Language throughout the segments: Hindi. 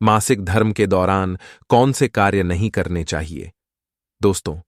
मासिक धर्म के दौरान कौन से कार्य नहीं करने चाहिए। दोस्तों,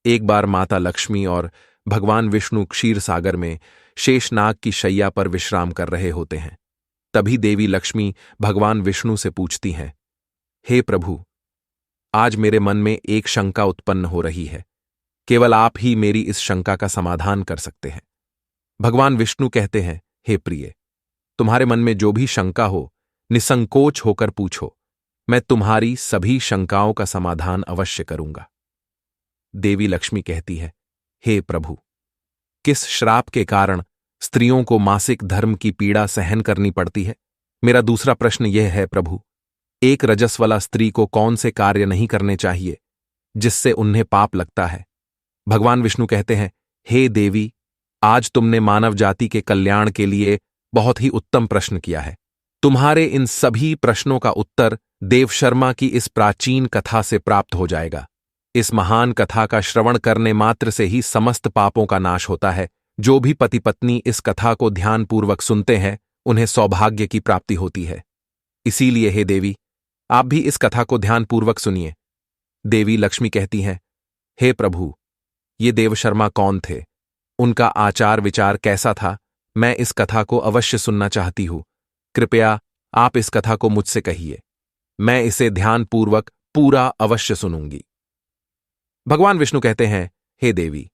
एक बार माता लक्ष्मी और भगवान विष्णु क्षीर सागर में शेषनाग की शैया पर विश्राम कर रहे होते हैं। तभी देवी लक्ष्मी भगवान विष्णु से पूछती हैं, हे प्रभु, आज मेरे मन में एक शंका उत्पन्न हो रही है। केवल आप ही मेरी इस शंका का समाधान कर सकते हैं। भगवान विष्णु कहते हैं, हे प्रिय, तुम्हारे मन में जो भी शंका हो, निसंकोच होकर पूछो। मैं तुम्हारी सभी शंकाओं का समाधान अवश्य करूंगा। देवी लक्ष्मी कहती है, हे प्रभु, किस श्राप के कारण स्त्रियों को मासिक धर्म की पीड़ा सहन करनी पड़ती है? मेरा दूसरा प्रश्न यह है प्रभु, एक रजस्वला स्त्री को कौन से कार्य नहीं करने चाहिए जिससे उन्हें पाप लगता है? भगवान विष्णु कहते हैं, हे देवी, आज तुमने मानव जाति के कल्याण के लिए बहुत ही उत्तम प्रश्न किया है। तुम्हारे इन सभी प्रश्नों का उत्तर देवशर्मा की इस प्राचीन कथा से प्राप्त हो जाएगा। इस महान कथा का श्रवण करने मात्र से ही समस्त पापों का नाश होता है। जो भी पति पत्नी इस कथा को ध्यानपूर्वक सुनते हैं, उन्हें सौभाग्य की प्राप्ति होती है। इसीलिए हे देवी, आप भी इस कथा को ध्यानपूर्वक सुनिए। देवी लक्ष्मी कहती हैं, हे प्रभु, ये देवशर्मा कौन थे? उनका आचार विचार कैसा था? मैं इस कथा को अवश्य सुनना चाहती हूं। कृपया आप इस कथा को मुझसे कहिए। मैं इसे ध्यानपूर्वक पूरा अवश्य सुनूंगी। भगवान विष्णु कहते हैं, हे देवी,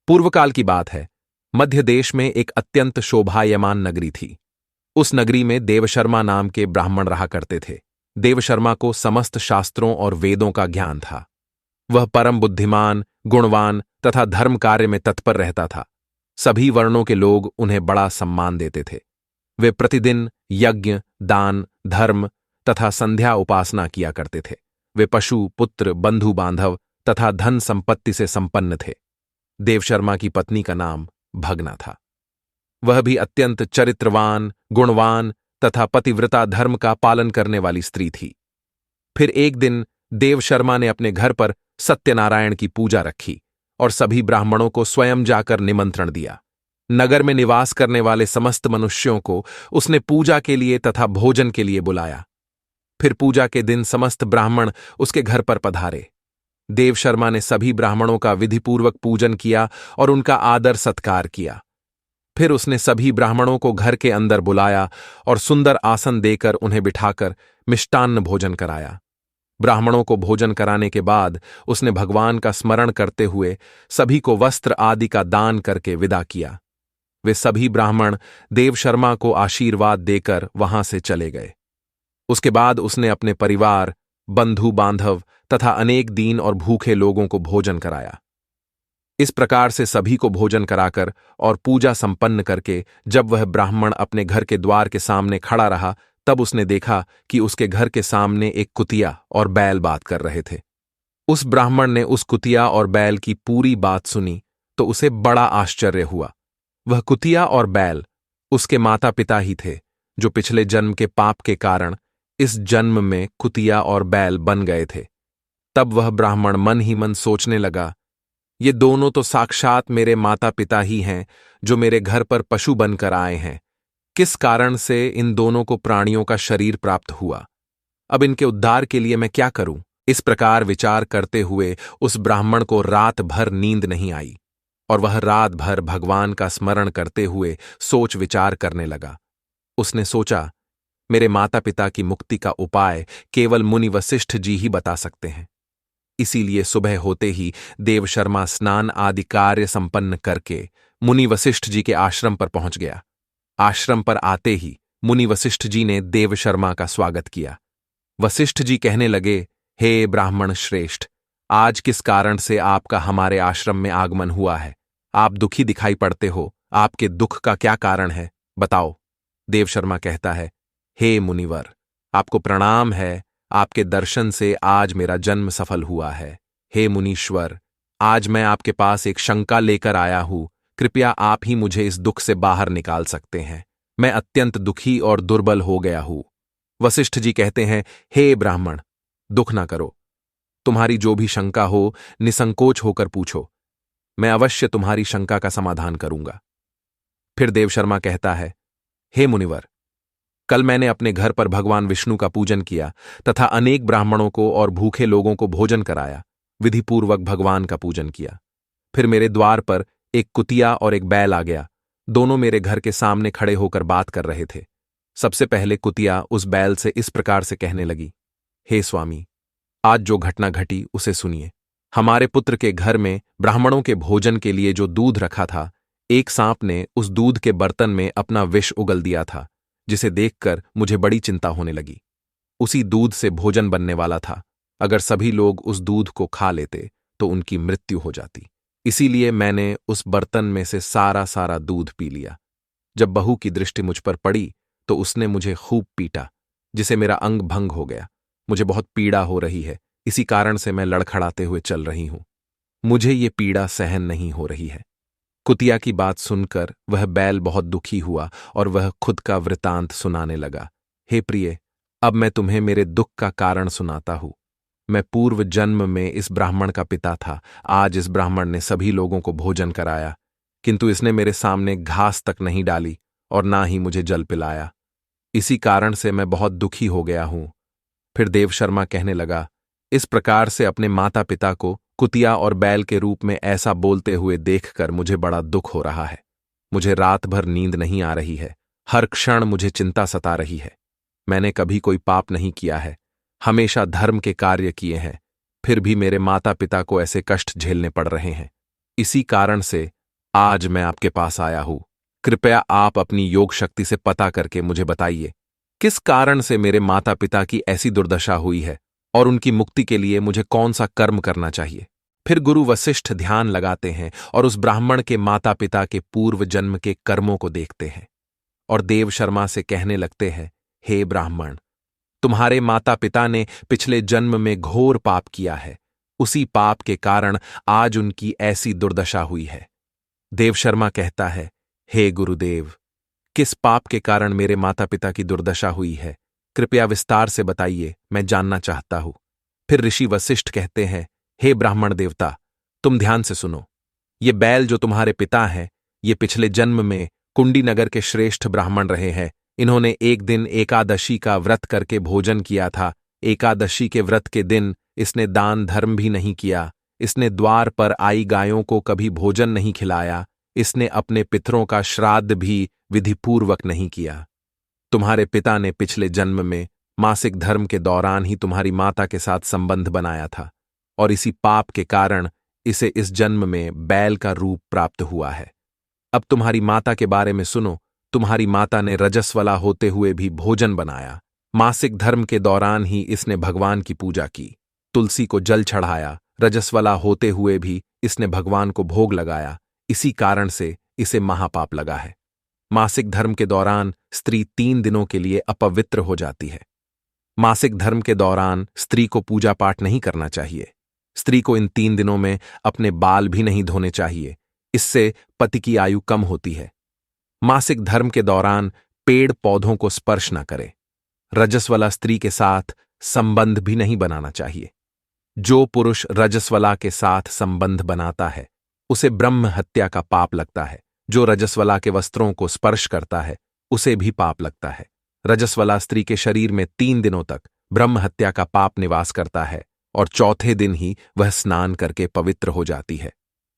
पूर्वकाल की बात है। मध्य देश में एक अत्यंत शोभायमान नगरी थी। उस नगरी में देवशर्मा नाम के ब्राह्मण रहा करते थे। देवशर्मा को समस्त शास्त्रों और वेदों का ज्ञान था। वह परम बुद्धिमान, गुणवान तथा धर्म कार्य में तत्पर रहता था। सभी वर्णों के लोग उन्हें बड़ा सम्मान देते थे। वे प्रतिदिन यज्ञ, दान, धर्म तथा संध्या उपासना किया करते थे। वे पशु, पुत्र, बंधु बांधव तथा धन संपत्ति से संपन्न थे। देवशर्मा की पत्नी का नाम भगना था। वह भी अत्यंत चरित्रवान, गुणवान तथा पतिव्रता धर्म का पालन करने वाली स्त्री थी। फिर एक दिन देवशर्मा ने अपने घर पर सत्यनारायण की पूजा रखी और सभी ब्राह्मणों को स्वयं जाकर निमंत्रण दिया। नगर में निवास करने वाले समस्त मनुष्यों को उसने पूजा के लिए तथा भोजन के लिए बुलाया। फिर पूजा के दिन समस्त ब्राह्मण उसके घर पर पधारे। देवशर्मा ने सभी ब्राह्मणों का विधिपूर्वक पूजन किया और उनका आदर सत्कार किया। फिर उसने सभी ब्राह्मणों को घर के अंदर बुलाया और सुंदर आसन देकर उन्हें बिठाकर मिष्टान्न भोजन कराया। ब्राह्मणों को भोजन कराने के बाद उसने भगवान का स्मरण करते हुए सभी को वस्त्र आदि का दान करके विदा किया। वे सभी ब्राह्मण देवशर्मा को आशीर्वाद देकर वहां से चले गए। उसके बाद उसने अपने परिवार, बंधु बांधव तथा अनेक दीन और भूखे लोगों को भोजन कराया। इस प्रकार से सभी को भोजन कराकर और पूजा संपन्न करके जब वह ब्राह्मण अपने घर के द्वार के सामने खड़ा रहा, तब उसने देखा कि उसके घर के सामने एक कुतिया और बैल बात कर रहे थे। उस ब्राह्मण ने उस कुतिया और बैल की पूरी बात सुनी तो उसे बड़ा आश्चर्य हुआ। वह कुतिया और बैल उसके माता पिता ही थे, जो पिछले जन्म के पाप के कारण इस जन्म में कुतिया और बैल बन गए थे। तब वह ब्राह्मण मन ही मन सोचने लगा, ये दोनों तो साक्षात मेरे माता पिता ही हैं, जो मेरे घर पर पशु बनकर आए हैं। किस कारण से इन दोनों को प्राणियों का शरीर प्राप्त हुआ? अब इनके उद्धार के लिए मैं क्या करूं? इस प्रकार विचार करते हुए उस ब्राह्मण को रात भर नींद नहीं आई और वह रात भर भगवान का स्मरण करते हुए सोच विचार करने लगा। उसने सोचा, मेरे माता पिता की मुक्ति का उपाय केवल मुनि वशिष्ठ जी ही बता सकते हैं। इसीलिए सुबह होते ही देवशर्मा स्नान आदि कार्य संपन्न करके मुनि वशिष्ठ जी के आश्रम पर पहुंच गया। आश्रम पर आते ही मुनि वशिष्ठ जी ने देवशर्मा का स्वागत किया। वशिष्ठ जी कहने लगे, हे ब्राह्मण श्रेष्ठ, आज किस कारण से आपका हमारे आश्रम में आगमन हुआ है? आप दुखी दिखाई पड़ते हो। आपके दुख का क्या कारण है, बताओ। देवशर्मा कहता है, हे मुनिवर, आपको प्रणाम है। आपके दर्शन से आज मेरा जन्म सफल हुआ है। हे मुनीश्वर, आज मैं आपके पास एक शंका लेकर आया हूं। कृपया आप ही मुझे इस दुख से बाहर निकाल सकते हैं। मैं अत्यंत दुखी और दुर्बल हो गया हूं। वशिष्ठ जी कहते हैं, हे ब्राह्मण, दुख ना करो। तुम्हारी जो भी शंका हो, निसंकोच होकर पूछो। मैं अवश्य तुम्हारी शंका का समाधान करूंगा। फिर देवशर्मा कहता है, हे मुनिवर, कल मैंने अपने घर पर भगवान विष्णु का पूजन किया तथा अनेक ब्राह्मणों को और भूखे लोगों को भोजन कराया, विधिपूर्वक भगवान का पूजन किया। फिर मेरे द्वार पर एक कुतिया और एक बैल आ गया। दोनों मेरे घर के सामने खड़े होकर बात कर रहे थे। सबसे पहले कुतिया उस बैल से इस प्रकार से कहने लगी, हे स्वामी, आज जो घटना घटी उसे सुनिए। हमारे पुत्र के घर में ब्राह्मणों के भोजन के लिए जो दूध रखा था, एक सांप ने उस दूध के बर्तन में अपना विष उगल दिया था, जिसे देखकर मुझे बड़ी चिंता होने लगी। उसी दूध से भोजन बनने वाला था। अगर सभी लोग उस दूध को खा लेते तो उनकी मृत्यु हो जाती। इसीलिए मैंने उस बर्तन में से सारा दूध पी लिया। जब बहू की दृष्टि मुझ पर पड़ी तो उसने मुझे खूब पीटा, जिसे मेरा अंग भंग हो गया। मुझे बहुत पीड़ा हो रही है, इसी कारण से मैं लड़खड़ाते हुए चल रही हूं। मुझे ये पीड़ा सहन नहीं हो रही है। कुतिया की बात सुनकर वह बैल बहुत दुखी हुआ और वह खुद का वृतांत सुनाने लगा। हे प्रिय, अब मैं तुम्हें मेरे दुख का कारण सुनाता हूं। मैं पूर्व जन्म में इस ब्राह्मण का पिता था। आज इस ब्राह्मण ने सभी लोगों को भोजन कराया, किंतु इसने मेरे सामने घास तक नहीं डाली और ना ही मुझे जल पिलाया। इसी कारण से मैं बहुत दुखी हो गया हूं। फिर देवशर्मा कहने लगा, इस प्रकार से अपने माता पिता को कुतिया और बैल के रूप में ऐसा बोलते हुए देखकर मुझे बड़ा दुख हो रहा है। मुझे रात भर नींद नहीं आ रही है। हर क्षण मुझे चिंता सता रही है। मैंने कभी कोई पाप नहीं किया है, हमेशा धर्म के कार्य किए हैं, फिर भी मेरे माता पिता को ऐसे कष्ट झेलने पड़ रहे हैं। इसी कारण से आज मैं आपके पास आया हूं। कृपया आप अपनी योग शक्ति से पता करके मुझे बताइए, किस कारण से मेरे माता पिता की ऐसी दुर्दशा हुई है और उनकी मुक्ति के लिए मुझे कौन सा कर्म करना चाहिए। फिर गुरु वशिष्ठ ध्यान लगाते हैं और उस ब्राह्मण के माता पिता के पूर्व जन्म के कर्मों को देखते हैं और देव शर्मा से कहने लगते हैं, हे ब्राह्मण, तुम्हारे माता पिता ने पिछले जन्म में घोर पाप किया है। उसी पाप के कारण आज उनकी ऐसी दुर्दशा हुई है। देव शर्मा कहता है, हे गुरुदेव, किस पाप के कारण मेरे माता पिता की दुर्दशा हुई है, कृपया विस्तार से बताइए, मैं जानना चाहता हूं। फिर ऋषि वशिष्ठ कहते हैं, हे ब्राह्मण देवता, तुम ध्यान से सुनो। ये बैल जो तुम्हारे पिता हैं, ये पिछले जन्म में कुंडी नगर के श्रेष्ठ ब्राह्मण रहे हैं। इन्होंने एक दिन एकादशी का व्रत करके भोजन किया था। एकादशी के व्रत के दिन इसने दान धर्म भी नहीं किया। इसने द्वार पर आई गायों को कभी भोजन नहीं खिलाया। इसने अपने पितरों का श्राद्ध भी विधिपूर्वक नहीं किया। तुम्हारे पिता ने पिछले जन्म में मासिक धर्म के दौरान ही तुम्हारी माता के साथ संबंध बनाया था और इसी पाप के कारण इसे इस जन्म में बैल का रूप प्राप्त हुआ है। अब तुम्हारी माता के बारे में सुनो। तुम्हारी माता ने रजस्वला होते हुए भी भोजन बनाया। मासिक धर्म के दौरान ही इसने भगवान की पूजा की, तुलसी को जल चढ़ाया। रजस्वला होते हुए भी इसने भगवान को भोग लगाया। इसी कारण से इसे महापाप लगा है। मासिक धर्म के दौरान स्त्री 3 दिनों के लिए अपवित्र हो जाती है। मासिक धर्म के दौरान स्त्री को पूजा पाठ नहीं करना चाहिए। स्त्री को इन 3 दिनों में अपने बाल भी नहीं धोने चाहिए, इससे पति की आयु कम होती है। मासिक धर्म के दौरान पेड़ पौधों को स्पर्श न करे। रजस्वला स्त्री के साथ संबंध भी नहीं बनाना चाहिए। जो पुरुष रजस्वला के साथ संबंध बनाता है उसे ब्रह्म हत्या का पाप लगता है। जो रजस्वला के वस्त्रों को स्पर्श करता है उसे भी पाप लगता है। रजस्वला स्त्री के शरीर में 3 दिनों तक ब्रह्म हत्या का पाप निवास करता है और चौथे दिन ही वह स्नान करके पवित्र हो जाती है।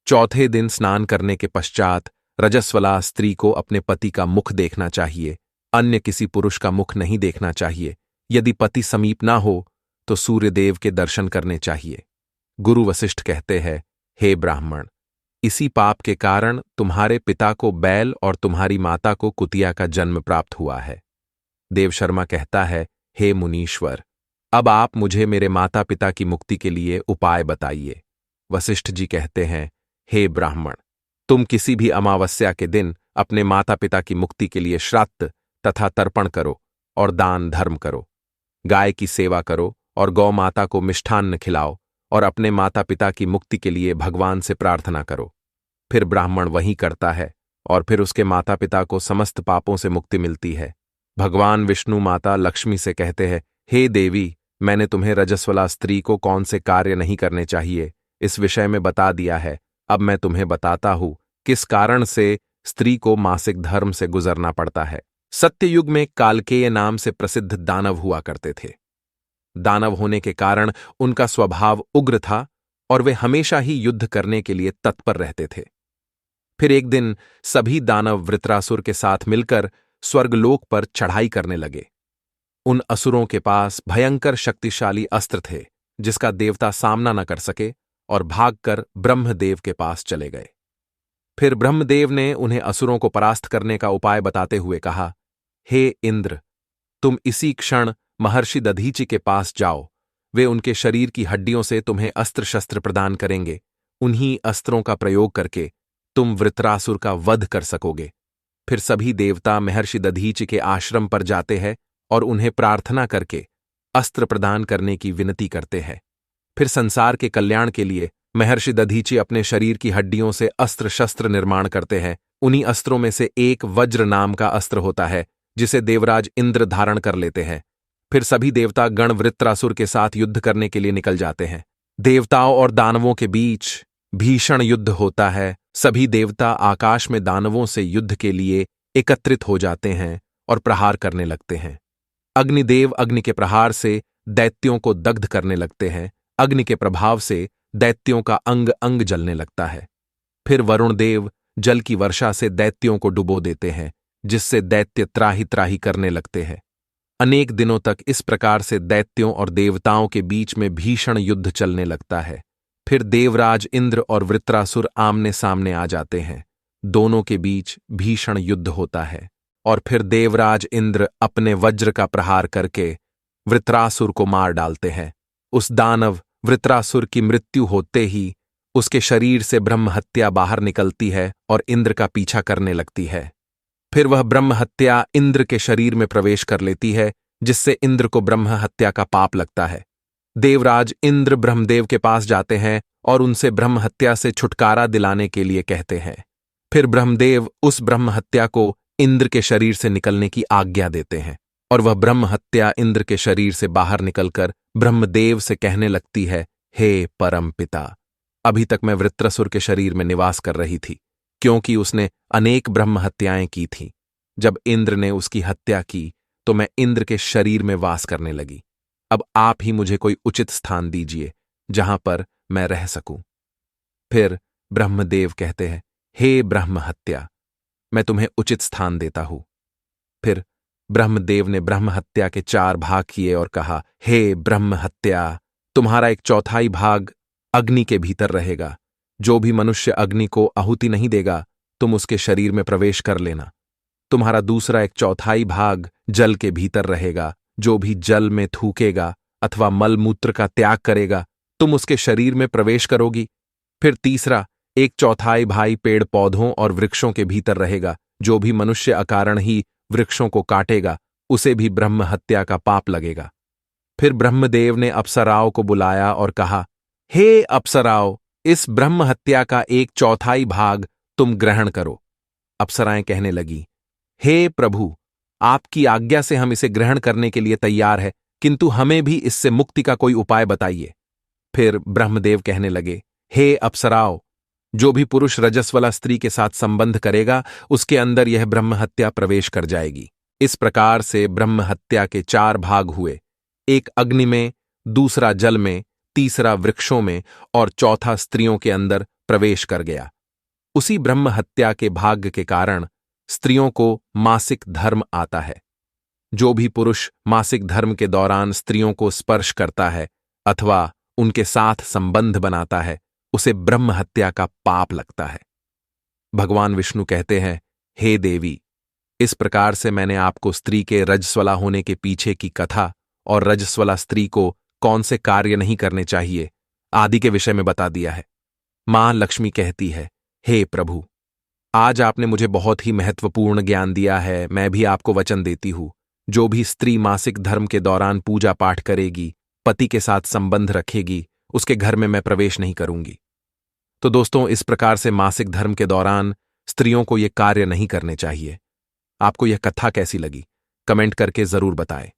चौथे दिन स्नान करने के पश्चात रजस्वला स्त्री को अपने पति का मुख देखना चाहिए, अन्य किसी पुरुष का मुख नहीं देखना चाहिए। यदि पति समीप ना हो तो सूर्यदेव के दर्शन करने चाहिए। गुरु वशिष्ठ कहते हैं, हे ब्राह्मण, इसी पाप के कारण तुम्हारे पिता को बैल और तुम्हारी माता को कुतिया का जन्म प्राप्त हुआ है। देव शर्मा कहता है, हे मुनीश्वर, अब आप मुझे मेरे माता पिता की मुक्ति के लिए उपाय बताइए। वशिष्ठ जी कहते हैं, हे ब्राह्मण, तुम किसी भी अमावस्या के दिन अपने माता पिता की मुक्ति के लिए श्राद्ध तथा तर्पण करो और दान धर्म करो। गाय की सेवा करो और गौ माता को मिष्ठान्न खिलाओ और अपने माता पिता की मुक्ति के लिए भगवान से प्रार्थना करो। फिर ब्राह्मण वही करता है और फिर उसके माता पिता को समस्त पापों से मुक्ति मिलती है। भगवान विष्णु माता लक्ष्मी से कहते हैं, हे देवी, मैंने तुम्हें रजस्वला स्त्री को कौन से कार्य नहीं करने चाहिए इस विषय में बता दिया है। अब मैं तुम्हें बताता हूं किस कारण से स्त्री को मासिक धर्म से गुजरना पड़ता है। सत्ययुग में कालकेय नाम से प्रसिद्ध दानव हुआ करते थे। दानव होने के कारण उनका स्वभाव उग्र था और वे हमेशा ही युद्ध करने के लिए तत्पर रहते थे। फिर एक दिन सभी दानव वृत्रासुर के साथ मिलकर स्वर्गलोक पर चढ़ाई करने लगे। उन असुरों के पास भयंकर शक्तिशाली अस्त्र थे जिसका देवता सामना न कर सके और भागकर ब्रह्मदेव के पास चले गए। फिर ब्रह्मदेव ने उन्हें असुरों को परास्त करने का उपाय बताते हुए कहा, हे इंद्र, तुम इसी क्षण महर्षि दधीचि के पास जाओ। वे उनके शरीर की हड्डियों से तुम्हें अस्त्र शस्त्र प्रदान करेंगे। उन्हीं अस्त्रों का प्रयोग करके तुम वृत्रासुर का वध कर सकोगे। फिर सभी देवता महर्षि दधीचि के आश्रम पर जाते हैं और उन्हें प्रार्थना करके अस्त्र प्रदान करने की विनती करते हैं। फिर संसार के कल्याण के लिए महर्षि दधीचि अपने शरीर की हड्डियों से अस्त्र शस्त्र निर्माण करते हैं। उन्हीं अस्त्रों में से एक वज्र नाम का अस्त्र होता है जिसे देवराज इंद्र धारण कर लेते हैं। फिर सभी देवता गण वृत्रासुर के साथ युद्ध करने के लिए निकल जाते हैं। देवताओं और दानवों के बीच भीषण युद्ध होता है। सभी देवता आकाश में दानवों से युद्ध के लिए एकत्रित हो जाते हैं और प्रहार करने लगते हैं। अग्निदेव अग्नि के प्रहार से दैत्यों को दग्ध करने लगते हैं। अग्नि के प्रभाव से दैत्यों का अंग अंग जलने लगता है। फिर वरुण देव जल की वर्षा से दैत्यों को डुबो देते हैं, जिससे दैत्य त्राही त्राही करने लगते हैं। अनेक दिनों तक इस प्रकार से दैत्यों और देवताओं के बीच में भीषण युद्ध चलने लगता है। फिर देवराज इंद्र और वृत्रासुर आमने सामने आ जाते हैं। दोनों के बीच भीषण युद्ध होता है और फिर देवराज इंद्र अपने वज्र का प्रहार करके वृत्रासुर को मार डालते हैं। उस दानव वृत्रासुर की मृत्यु होते ही उसके शरीर से ब्रह्म हत्या बाहर निकलती है और इंद्र का पीछा करने लगती है। फिर वह ब्रह्म हत्या इंद्र के शरीर में प्रवेश कर लेती है, जिससे इंद्र को ब्रह्म हत्या का पाप लगता है। देवराज इंद्र ब्रह्मदेव के पास जाते हैं और उनसे ब्रह्म हत्या से छुटकारा दिलाने के लिए कहते हैं। फिर ब्रह्मदेव उस ब्रह्म हत्या को इंद्र के शरीर से निकलने की आज्ञा देते हैं और वह ब्रह्म हत्या इंद्र के शरीर से बाहर निकलकर ब्रह्मदेव से कहने लगती है, हे परम पिता, अभी तक मैं वृत्रासुर के शरीर में निवास कर रही थी, क्योंकि उसने अनेक ब्रह्म हत्याएं की थीं। जब इंद्र ने उसकी हत्या की तो मैं इंद्र के शरीर में वास करने लगी। अब आप ही मुझे कोई उचित स्थान दीजिए जहां पर मैं रह सकूं। फिर ब्रह्मदेव कहते हैं, हे ब्रह्म हत्या, मैं तुम्हें उचित स्थान देता हूं। फिर ब्रह्मदेव ने ब्रह्म हत्या के 4 भाग किए और कहा, हे ब्रह्म हत्या, तुम्हारा एक चौथाई भाग अग्नि के भीतर रहेगा। जो भी मनुष्य अग्नि को आहुति नहीं देगा, तुम उसके शरीर में प्रवेश कर लेना। तुम्हारा दूसरा एक चौथाई भाग जल के भीतर रहेगा। जो भी जल में थूकेगा अथवा मलमूत्र का त्याग करेगा, तुम उसके शरीर में प्रवेश करोगी। फिर तीसरा एक चौथाई भाग पेड़ पौधों और वृक्षों के भीतर रहेगा। जो भी मनुष्य अकारण ही वृक्षों को काटेगा, उसे भी ब्रह्म हत्या का पाप लगेगा। फिर ब्रह्मदेव ने अप्सराओं को बुलाया और कहा, हे अप्सराओं, इस ब्रह्म हत्या का एक चौथाई भाग तुम ग्रहण करो। अप्सराएं कहने लगी, हे प्रभु, आपकी आज्ञा से हम इसे ग्रहण करने के लिए तैयार है, किंतु हमें भी इससे मुक्ति का कोई उपाय बताइए। फिर ब्रह्मदेव कहने लगे, हे अप्सराओं, जो भी पुरुष रजस्वला स्त्री के साथ संबंध करेगा, उसके अंदर यह ब्रह्म हत्या प्रवेश कर जाएगी। इस प्रकार से ब्रह्म हत्या के 4 भाग हुए, एक अग्नि में, दूसरा जल में, तीसरा वृक्षों में और चौथा स्त्रियों के अंदर प्रवेश कर गया। उसी ब्रह्म हत्या के भाग्य के कारण स्त्रियों को मासिक धर्म आता है। जो भी पुरुष मासिक धर्म के दौरान स्त्रियों को स्पर्श करता है अथवा उनके साथ संबंध बनाता है, उसे ब्रह्म हत्या का पाप लगता है। भगवान विष्णु कहते हैं, हे देवी, इस प्रकार से मैंने आपको स्त्री के रजस्वला होने के पीछे की कथा और रजस्वला स्त्री को कौन से कार्य नहीं करने चाहिए आदि के विषय में बता दिया है। मां लक्ष्मी कहती है, हे प्रभु, आज आपने मुझे बहुत ही महत्वपूर्ण ज्ञान दिया है। मैं भी आपको वचन देती हूं, जो भी स्त्री मासिक धर्म के दौरान पूजा पाठ करेगी, पति के साथ संबंध रखेगी, उसके घर में मैं प्रवेश नहीं करूंगी। तो दोस्तों, इस प्रकार से मासिक धर्म के दौरान स्त्रियों को यह कार्य नहीं करने चाहिए। आपको यह कथा कैसी लगी, कमेंट करके जरूर बताएं।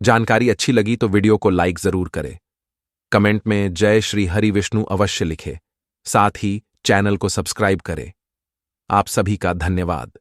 जानकारी अच्छी लगी तो वीडियो को लाइक जरूर करें। कमेंट में जय श्री हरि विष्णु अवश्य लिखें। साथ ही चैनल को सब्सक्राइब करें। आप सभी का धन्यवाद।